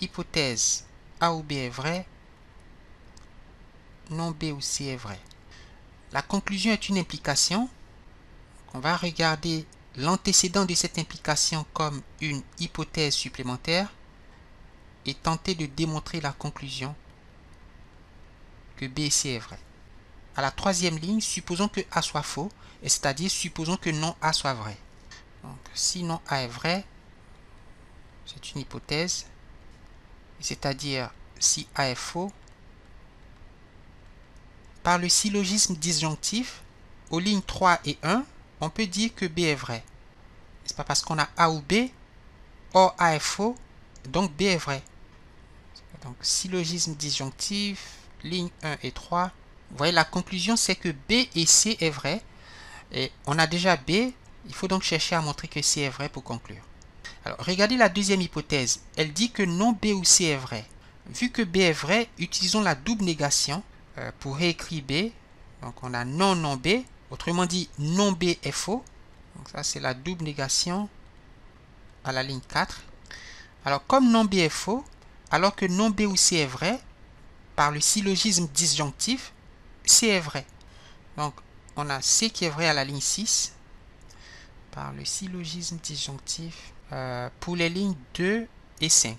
hypothèse A ou B est vraie, non B ou C est vrai. La conclusion est une implication. On va regarder l'antécédent de cette implication comme une hypothèse supplémentaire et tenter de démontrer la conclusion que B et C est vrai. À la troisième ligne, supposons que A soit faux, c'est-à-dire supposons que non A soit vrai. Donc, si non A est vrai, c'est une hypothèse, c'est-à-dire si A est faux, par le syllogisme disjonctif, aux lignes 3 et 1, on peut dire que B est vrai. C'est pas parce qu'on a A ou B, or A est faux, donc B est vrai. Donc, syllogisme disjonctif, lignes 1 et 3. Vous voyez, la conclusion, c'est que B et C est vrai. Et on a déjà B, il faut donc chercher à montrer que C est vrai pour conclure. Alors, regardez la deuxième hypothèse. Elle dit que non B ou C est vrai. Vu que B est vrai, utilisons la double négation pour réécrire B. Donc, on a non non B. Autrement dit, non B est faux. Donc, ça, c'est la double négation à la ligne 4. Alors, comme non B est faux, alors que non B ou C est vrai, par le syllogisme disjonctif, C est vrai. Donc, on a C qui est vrai à la ligne 6, par le syllogisme disjonctif, pour les lignes 2 et 5.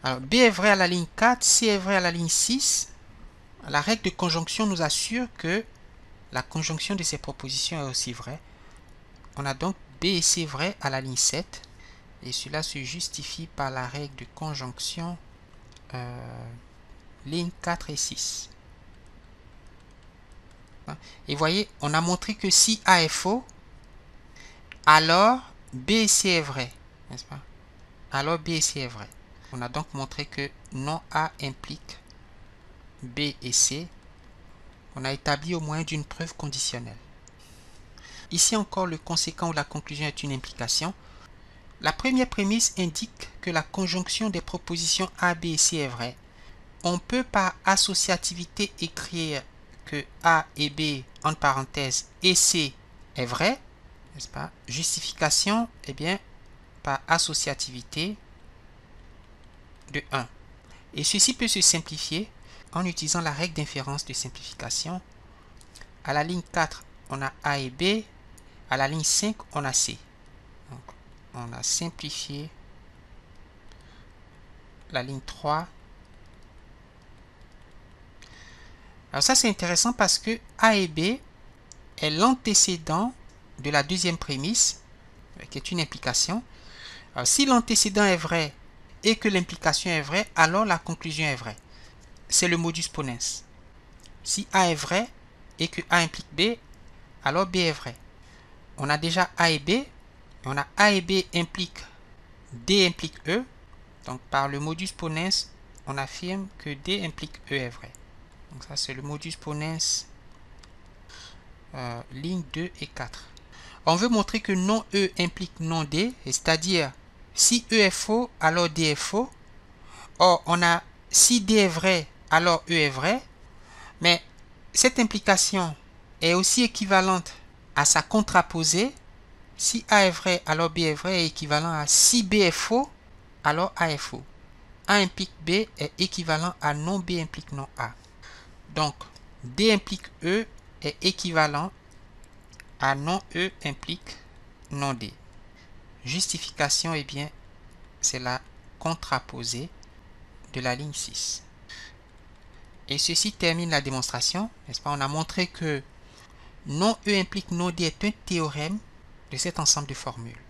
Alors, B est vrai à la ligne 4, C est vrai à la ligne 6. La règle de conjonction nous assure que la conjonction de ces propositions est aussi vraie. On a donc B et C vrai à la ligne 7. Et cela se justifie par la règle de conjonction lignes 4 et 6. Et voyez, on a montré que si A est faux, alors B et C est vrai, n'est-ce pas? Alors B et C est vrai. On a donc montré que non A implique B et C. On a établi au moins d'une preuve conditionnelle. Ici encore, le conséquent ou la conclusion est une implication. La première prémisse indique que la conjonction des propositions A, B et C est vraie. On peut par associativité écrire que A et B, entre parenthèses, et C est vrai, n'est-ce pas? Justification, eh bien, par associativité de 1. Et ceci peut se simplifier en utilisant la règle d'inférence de simplification. À la ligne 4, on a A et B. À la ligne 5, on a C. Donc, on a simplifié la ligne 3. Alors ça, c'est intéressant parce que A et B est l'antécédent de la deuxième prémisse, qui est une implication. Alors, si l'antécédent est vrai et que l'implication est vraie, alors la conclusion est vraie. C'est le modus ponens. Si A est vrai et que A implique B, alors B est vrai. On a déjà A et B, et on a A et B implique D implique E. Donc par le modus ponens, on affirme que D implique E est vrai. Donc ça, c'est le modus ponens ligne 2 et 4. On veut montrer que non E implique non D, c'est-à-dire si E est faux, alors D est faux. Or, on a si D est vrai, alors E est vrai. Mais cette implication est aussi équivalente à sa contraposée. Si A est vrai, alors B est vrai est équivalent à si B est faux, alors A est faux. A implique B est équivalent à non B implique non A. Donc, D implique E est équivalent à non E implique non D. Justification, eh bien, c'est la contraposée de la ligne 6. Et ceci termine la démonstration, n'est-ce pas? On a montré que non E implique non D est un théorème de cet ensemble de formules.